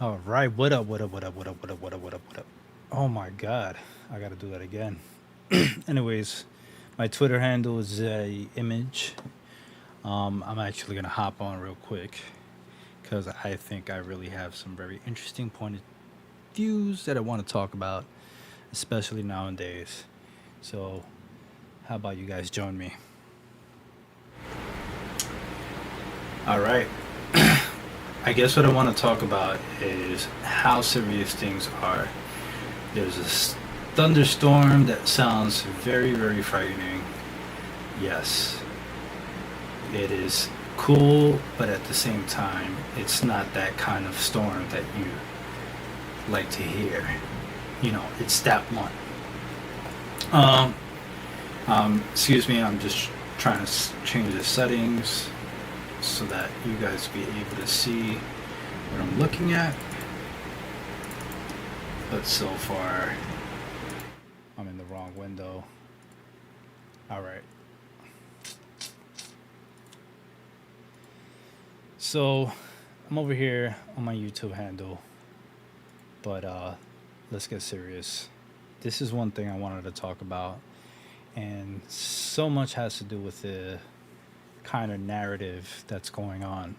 All right, what up, what up, what up, what up, what up, what up, what up, what up? Oh my god, I gotta do that again. Anyways, my Twitter handle is a image. I'm actually gonna hop on real quick because I think I really have some very interesting point of views that I want to talk about, especially nowadays. So, how about you guys join me? All right. I guess what I want to talk about is how serious things are. There's a thunderstorm that sounds very, very frightening. Yes, it is cool, but at the same time, it's not that kind of storm that you like to hear. It's that one. Um, excuse me, I'm just trying to change the settings so that you guys be able to see what I'm looking at. But so far, I'm in the wrong window. All right. So I'm over here on my YouTube handle, but let's get serious. This is one thing I wanted to talk about, and so much has to do with the kind of narrative that's going on,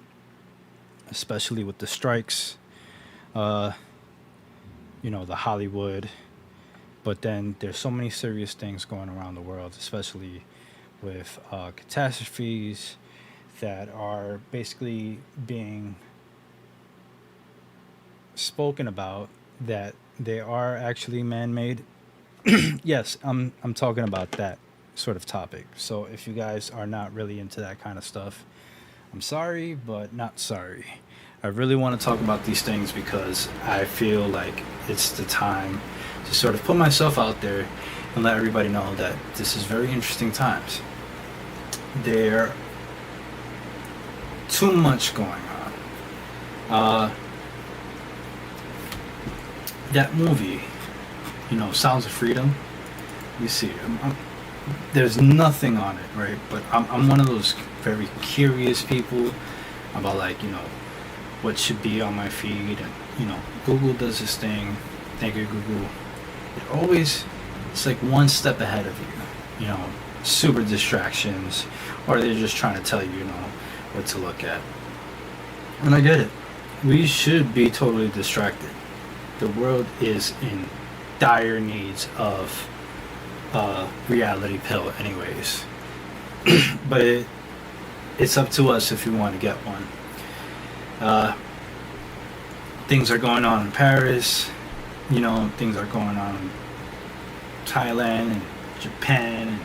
especially with the strikes, uh, the Hollywood. But then there's so many serious things going around the world, especially with catastrophes that are basically being spoken about that they are actually man-made. Yes, I'm talking about that sort of topic. So if you guys are not really into that kind of stuff, I'm sorry, but not sorry. I really want to talk about these things because I feel like it's the time to sort of put myself out there and let everybody know that this is very interesting times. There too much going on. That movie, Sounds of Freedom. You see, there's nothing on it, right? But I'm one of those very curious people about what should be on my feed, and Google does this thing. Thank you, Google. It's like one step ahead of you. Super distractions, or they're just trying to tell you, what to look at. And I get it. We should be totally distracted. The world is in dire needs of a reality pill, anyways. But it's up to us if we want to get one. Uh, Things are going on in Paris. Things are going on in Thailand and Japan and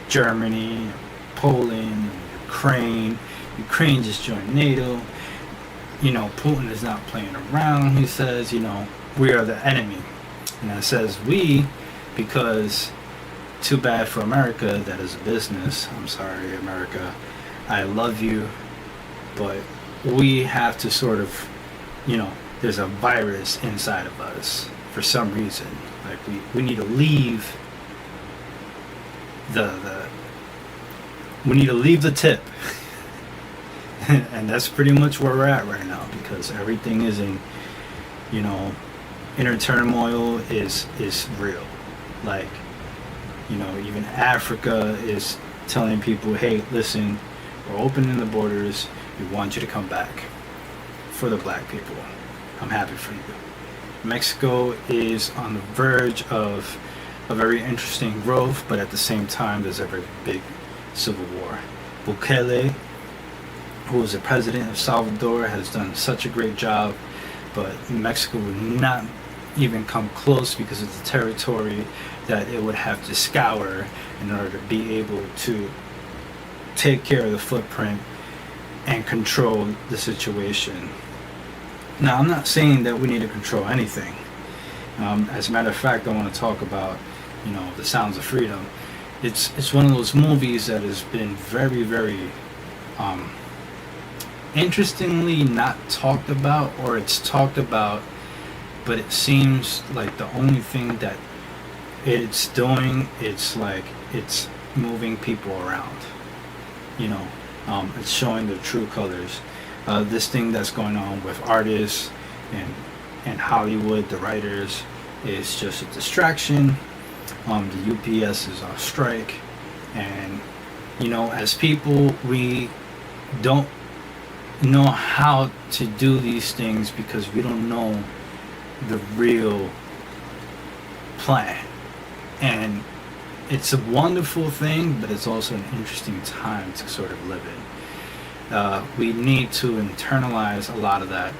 Germany, and Poland, and Ukraine. Ukraine just joined NATO. Putin is not playing around. He says, we are the enemy. And it says we because too bad for America that is a business. I'm sorry, America. I love you, but we have to sort of, there's a virus inside of us for some reason. Like we need to leave the we need to leave the tip. And that's pretty much where we're at right now because everything is in, inner turmoil is real. Like, even Africa is telling people, hey, listen, we're opening the borders. We want you to come back for the black people. I'm happy for you. Mexico is on the verge of a very interesting growth, but at the same time, there's a very big civil war. Bukele, who is the president of Salvador, has done such a great job, but Mexico would not even come close because of the territory that it would have to scour in order to be able to take care of the footprint and control the situation. Now, I'm not saying that we need to control anything. As a matter of fact, I want to talk about, the Sounds of Freedom. It's one of those movies that has been very, very interestingly not talked about, or it's talked about, but it seems like the only thing that it's doing, it's like it's moving people around. It's showing their true colors. This thing that's going on with artists and Hollywood, the writers, is just a distraction. The UPS is on strike, and as people, we don't know how to do these things because we don't know the real plan. And it's a wonderful thing, but it's also an interesting time to sort of live in. We need to internalize a lot of that.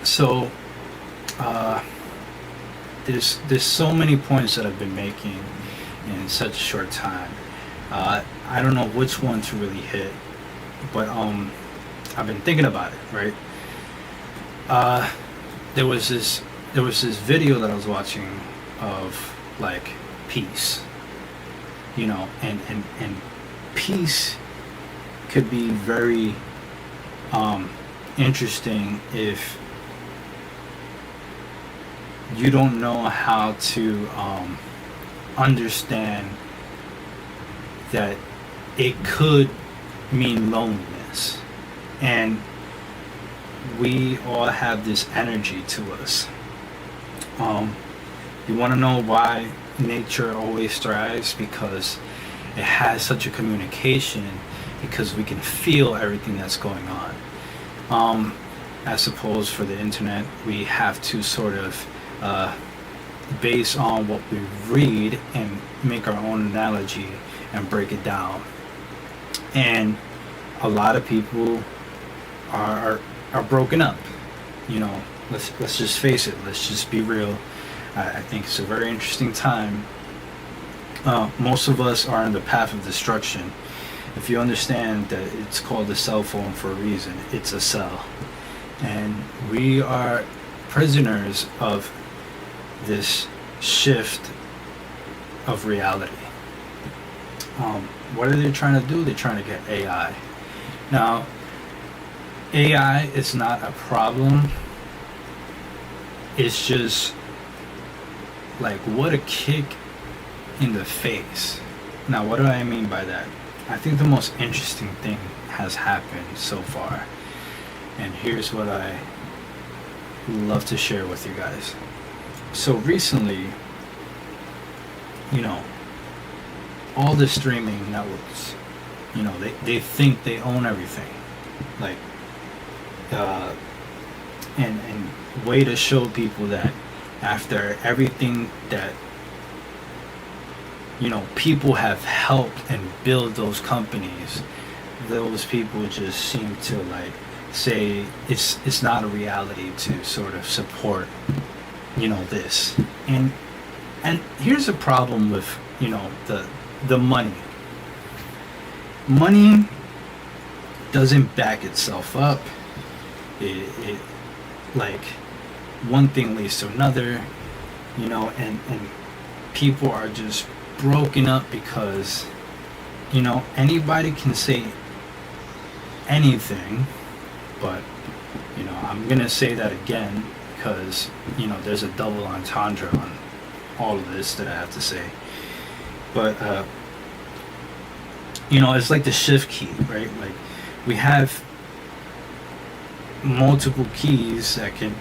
So there's so many points that I've been making in such a short time. I don't know which one to really hit, but I've been thinking about it, right? There was this video that I was watching of like peace, and peace could be very interesting if you don't know how to understand that it could mean loneliness, and we all have this energy to us. You want to know why nature always thrives? Because it has such a communication, because we can feel everything that's going on. I suppose for the internet, we have to sort of base on what we read and make our own analogy and break it down. And a lot of people are broken up. Let's just face it. Let's just be real. I think it's a very interesting time. Most of us are on the path of destruction. If you understand that it's called a cell phone for a reason, it's a cell. And we are prisoners of this shift of reality. What are they trying to do? They're trying to get AI. Now, AI is not a problem. It's just like, what a kick in the face. Now, what do I mean by that? I think the most interesting thing has happened so far, and here's what I love to share with you guys. So recently, all the streaming networks, they think they own everything, like and way to show people that after everything that people have helped and build those companies, those people just seem to like say it's not a reality to sort of support this. And here's a problem with the money doesn't back itself up. It like one thing leads to another, and people are just broken up because anybody can say anything. But I'm gonna say that again because there's a double entendre on all of this that I have to say. But it's like the shift key, right? Like we have multiple keys that can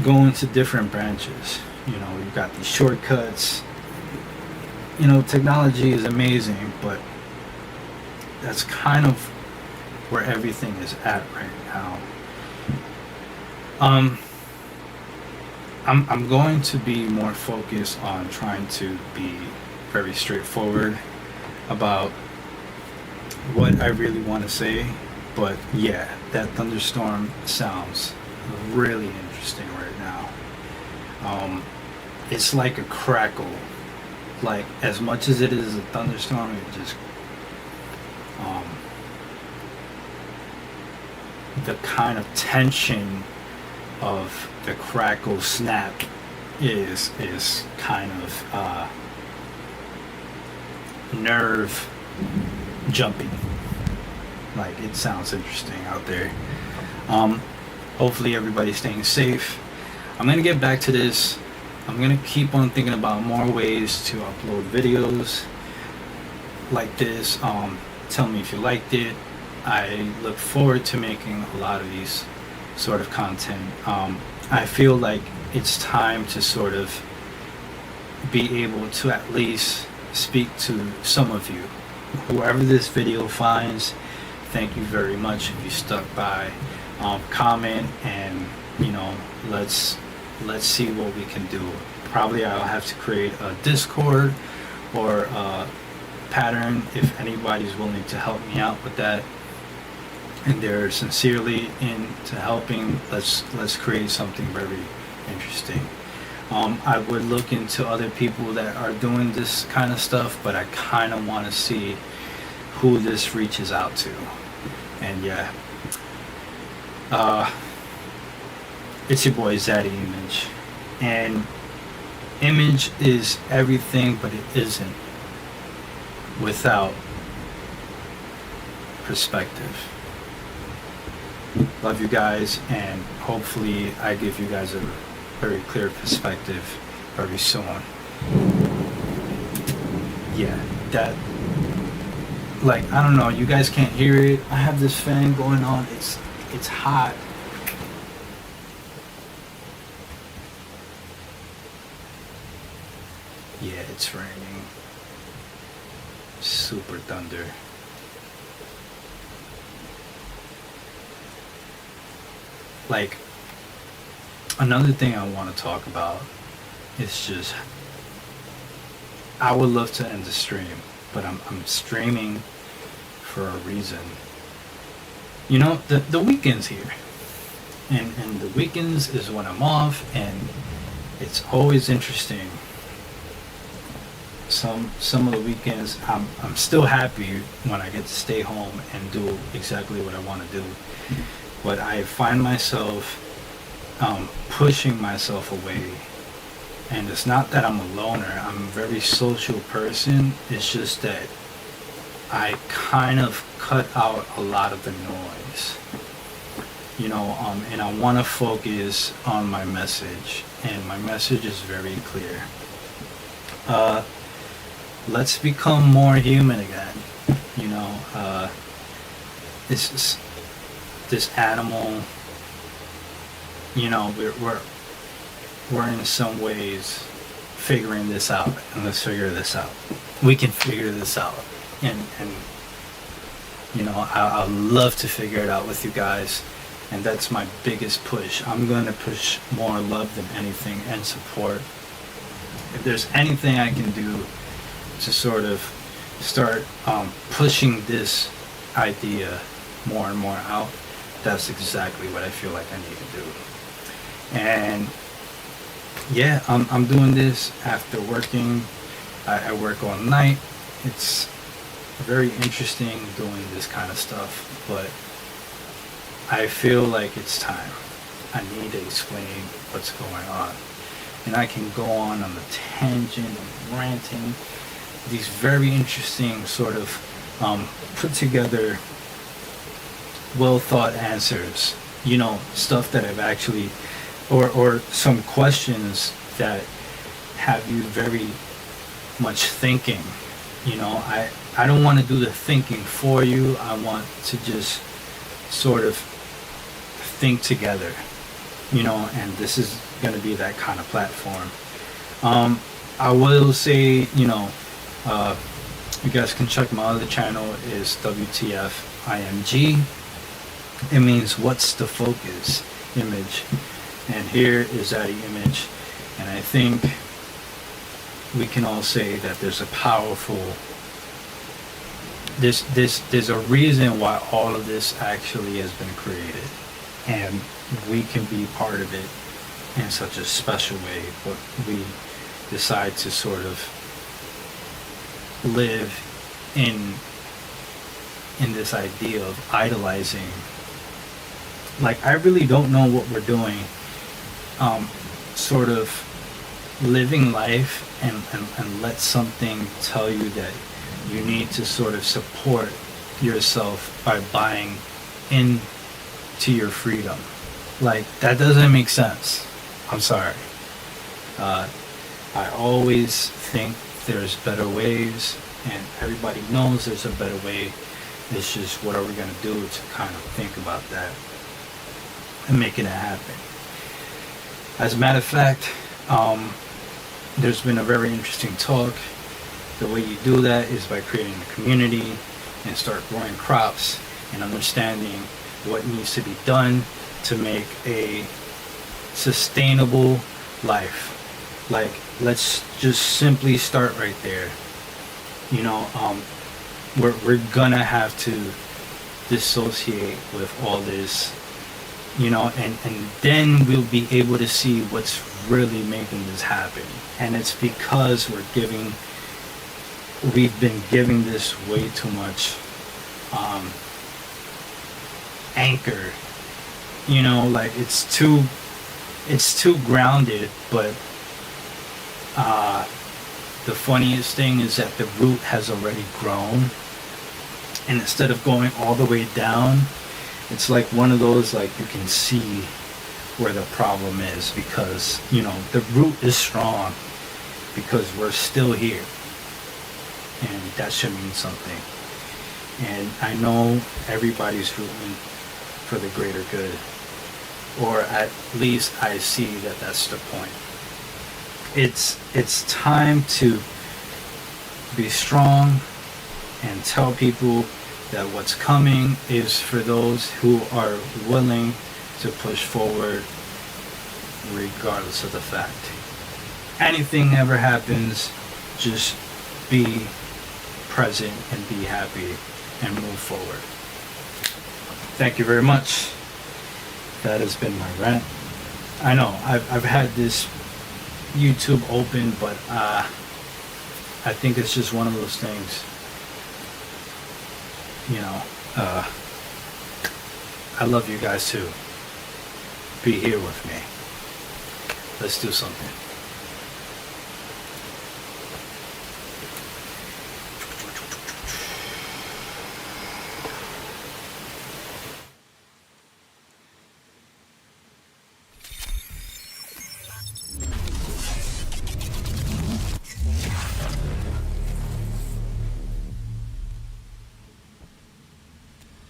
go into different branches. You've got these shortcuts. Technology is amazing, but that's kind of where everything is at right now. I'm going to be more focused on trying to be very straightforward about what I really want to say. But yeah, that thunderstorm sounds really interesting right now. It's like a crackle. Like, as much as it is a thunderstorm, it just the kind of tension of the crackle snap is kind of nerve jumping. Like, it sounds interesting out there. Hopefully everybody's staying safe. I'm gonna get back to this. I'm gonna keep on thinking about more ways to upload videos like this. Tell me if you liked it. I look forward to making a lot of these sort of content. I feel like it's time to sort of be able to at least speak to some of you. Whoever this video finds, thank you very much if you stuck by. Comment, and let's see what we can do. Probably I'll have to create a Discord or a pattern if anybody's willing to help me out with that, and they're sincerely into helping. Let's create something very interesting. I would look into other people that are doing this kind of stuff, but I kind of want to see who this reaches out to. And yeah, it's your boy Zaddy Image, and image is everything, but it isn't without perspective. Love you guys, and hopefully I give you guys a very clear perspective very soon. Yeah, that, like, I don't know, you guys can't hear it. I have this fan going on. It's hot. Yeah, it's raining. Super thunder. Like, another thing I want to talk about is just, I would love to end the stream, but I'm streaming for a reason. The weekend's here, and the weekends is when I'm off, and it's always interesting. Some of the weekends I'm still happy when I get to stay home and do exactly what I want to do, but I find myself pushing myself away. And it's not that I'm a loner. I'm a very social person. It's just that I kind of cut out a lot of the noise, and I want to focus on my message, and my message is very clear. Let's become more human again. This animal, we're in some ways figuring this out, and let's figure this out. We can figure this out, and I'd love to figure it out with you guys, and that's my biggest push. I'm going to push more love than anything, and support. If there's anything I can do to sort of start pushing this idea more and more out, that's exactly what I feel like I need to do. And yeah, I'm doing this after working. I work all night. It's very interesting doing this kind of stuff, but I feel like it's time. I need to explain what's going on. And I can go on a tangent of ranting, these very interesting sort of put together, well thought answers, stuff that I've actually, or some questions that have you very much thinking. I don't want to do the thinking for you. I want to just sort of think together, and this is going to be that kind of platform. I will say, you guys can check my other channel, is WTFIMG. It means what's the focus image, and here is that image. And I think we can all say that there's a powerful, there's a reason why all of this actually has been created, and we can be part of it in such a special way. But we decide to sort of live in this idea of idolizing. Like, I really don't know what we're doing, sort of living life and let something tell you that you need to sort of support yourself by buying into your freedom. Like, that doesn't make sense. I'm sorry. I always think there's better ways, and everybody knows there's a better way. It's just, what are we going to do to kind of think about that? and making it happen. As a matter of fact, there's been a very interesting talk. The way you do that is by creating a community and start growing crops and understanding what needs to be done to make a sustainable life. Like, let's just simply start right there. You know, we're gonna have to dissociate with all this, you know, and then we'll be able to see what's really making this happen. And it's because we've been giving this way too much anchor, you know, like it's too grounded. But the funniest thing is that the root has already grown, and instead of going all the way down, it's like one of those, like, you can see where the problem is, because, you know, the root is strong because we're still here, and that should mean something. And I know everybody's rooting for the greater good, or at least I see that that's the point. It's time to be strong and tell people that what's coming is for those who are willing to push forward regardless of the fact. Anything ever happens, just be present and be happy and move forward. Thank you very much. That has been my rant. I know I've had this YouTube open, but I think it's just one of those things, you know. I love you guys too. Be here with me. Let's do something.